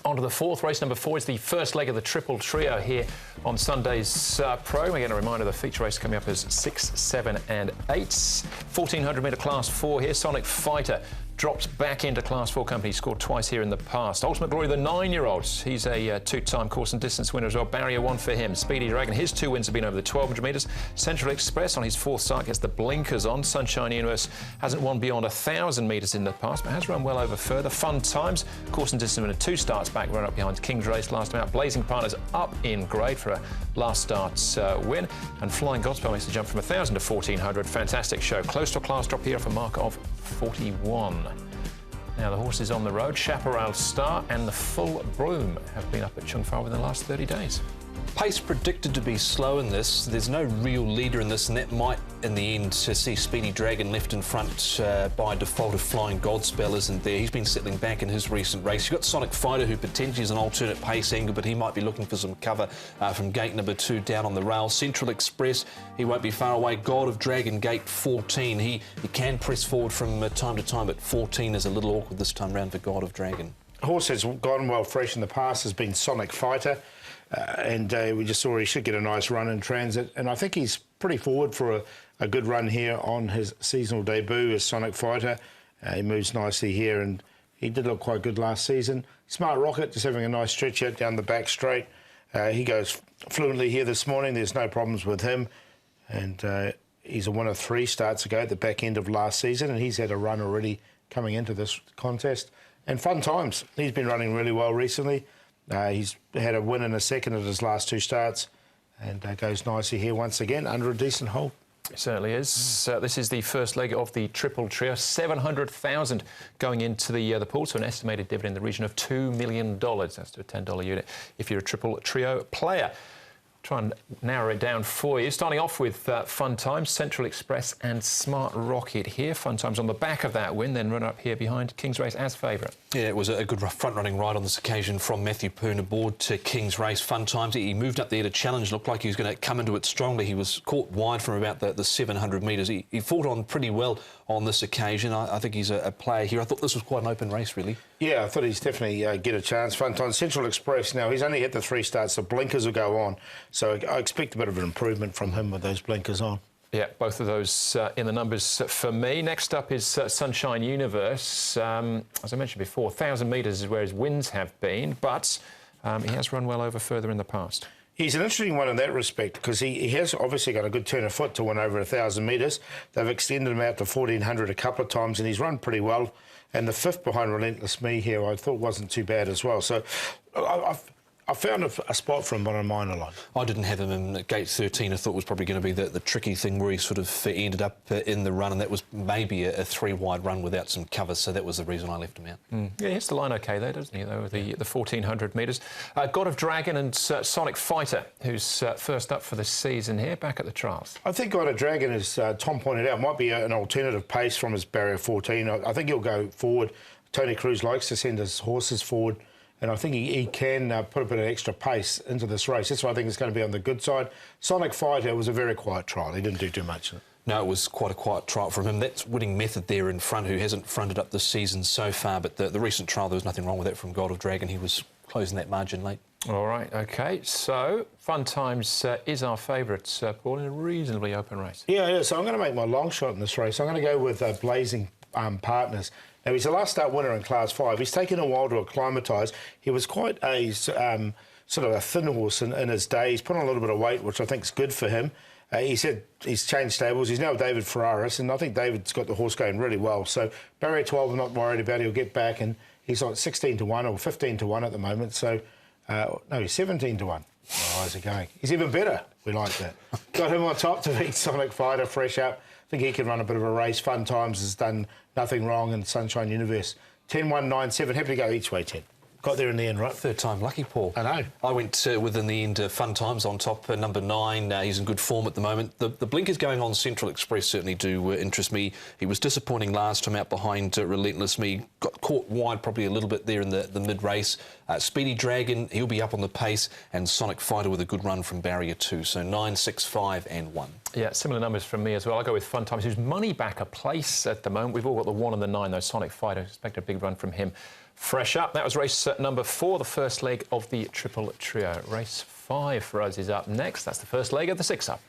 On to the fourth race, number 4 is the first leg of the triple trio here on Sunday's program. Again, a reminder, the feature race coming up is 6, 7 and 8. 1400 metre class 4 here. Sonic Fighter dropped back into class 4 company. He scored twice here in the past. Ultimate Glory, the 9-year-old. He's a two-time course and distance winner as well. Barrier 1 for him. Speedy Dragon, his 2 wins have been over the 1200 metres. Central Express on his 4th start gets the blinkers on. Sunshine Universe hasn't won beyond 1,000 metres in the past, but has run well over further. Fun Times, course and distance winner, 2 starts back, run up behind King's Race last time out. Blazing Partners up in grade for a last start's win. And Flying Godspell makes the jump from 1,000 to 1,400. Fantastic show. Close to class drop here off a mark of 41. Now the horses on the road, Chaparral Star and the Full Broom have been up at Chung Fa within the last 30 days. Pace predicted to be slow in this. There's no real leader in this, and that might, in the end, see Speedy Dragon left in front by default if Flying Godspell isn't there. He's been settling back in his recent race. You've got Sonic Fighter, who potentially is an alternate pace angle, but he might be looking for some cover from gate number 2 down on the rail. Central Express, he won't be far away. God of Dragon, gate 14. He can press forward from time to time, but 14 is a little awkward this time round for God of Dragon. A horse that's gone well fresh in the past has been Sonic Fighter. And we just saw he should get a nice run in transit. And I think he's pretty forward for a good run here on his seasonal debut as Sonic Fighter. He moves nicely here, and he did look quite good last season. Smart Rocket just having a nice stretch out down the back straight. He goes fluently here this morning. There's no problems with him. And he's a winner 3 starts ago at the back end of last season, and he's had a run already coming into this contest. And Fun Times, he's been running really well recently. He's had a win and a second at his last 2 starts, and goes nicely here once again under a decent hold. It certainly is. This is the first leg of the triple trio. 700,000 going into the pool, so an estimated dividend in the region of $2 million. That's to a $10 unit if you're a triple trio player. Try and narrow it down for you. Starting off with Fun Times, Central Express and Smart Rocket here. Fun Times on the back of that win, then run up here behind King's Race as favourite. Yeah, it was a good front-running ride on this occasion from Matthew Poon aboard to King's Race. Fun Times, he moved up there to challenge, looked like he was going to come into it strongly. He was caught wide from about the 700 metres. He fought on pretty well on this occasion. I think he's a player here. I thought this was quite an open race, really. Yeah, I thought he's definitely get a chance. Fun Times, Central Express, now he's only hit the 3 starts, the blinkers will go on. So I expect a bit of an improvement from him with those blinkers on. Yeah, both of those in the numbers for me. Next up is Sunshine Universe. As I mentioned before, 1,000 metres is where his wins have been, but he has run well over further in the past. He's an interesting one in that respect because he has obviously got a good turn of foot to win over 1,000 metres. They've extended him out to 1,400 a couple of times, and he's run pretty well. And the 5th behind Relentless Me here, I thought wasn't too bad as well. So I found a spot for him on a minor line. I didn't have him in gate 13. I thought was probably going to be the tricky thing where he sort of ended up in the run, and that was maybe a 3-wide run without some cover, so that was the reason I left him out. Yeah, he hits the line OK there, doesn't he, though, with the 1,400 metres. God of Dragon and Sonic Fighter, who's first up for the season here, back at the trials. I think God of Dragon, as Tom pointed out, might be an alternative pace from his barrier 14. I think he'll go forward. Tony Cruz likes to send his horses forward, and I think he can put a bit of extra pace into this race. That's why I think it's going to be on the good side. Sonic Fighter was a very quiet trial. He didn't do too much. No, it was quite a quiet trial from him. That's winning method there in front, who hasn't fronted up this season so far. But the recent trial, there was nothing wrong with that from God of Dragon. He was closing that margin late. All right, OK. So Fun Times is our favourite, Paul, in a reasonably open race. Yeah, so I'm going to make my long shot in this race. I'm going to go with Blazing Partners. Now, he's a last start winner in Class 5. He's taken a while to acclimatise. He was quite a sort of a thin horse in his day. He's put on a little bit of weight, which I think is good for him. He said he's changed stables. He's now with David Ferraris, and I think David's got the horse going really well. So barrier 12, I'm not worried about. He'll get back, and he's like 16 to 1 or 15 to 1 at the moment. So, no, he's 17 to 1. Oh, how's it going? He's even better. We like that. Got him on top to beat Sonic Fighter, fresh up. I think he can run a bit of a race. Fun Times has done nothing wrong in Sunshine Universe. 10-1-9-7, happy to go each way 10. Got there in the end, right? 3rd time lucky, Paul. I know. I went with, in the end, Fun Times on top, number 9. He's in good form at the moment. The blinkers going on Central Express certainly do interest me. He was disappointing last time out behind Relentless Me. Got caught wide probably a little bit there in the mid-race. Speedy Dragon, he'll be up on the pace, and Sonic Fighter with a good run from barrier 2. So 9, 6, 5 and 1. Yeah, similar numbers from me as well. I'll go with Fun Times, who's money back a place at the moment. We've all got the 1 and the 9, though. Sonic Fighter, expect a big run from him. Fresh up. That was race number 4, the first leg of the Triple Trio. Race 5 for us is up next. That's the first leg of the 6-up.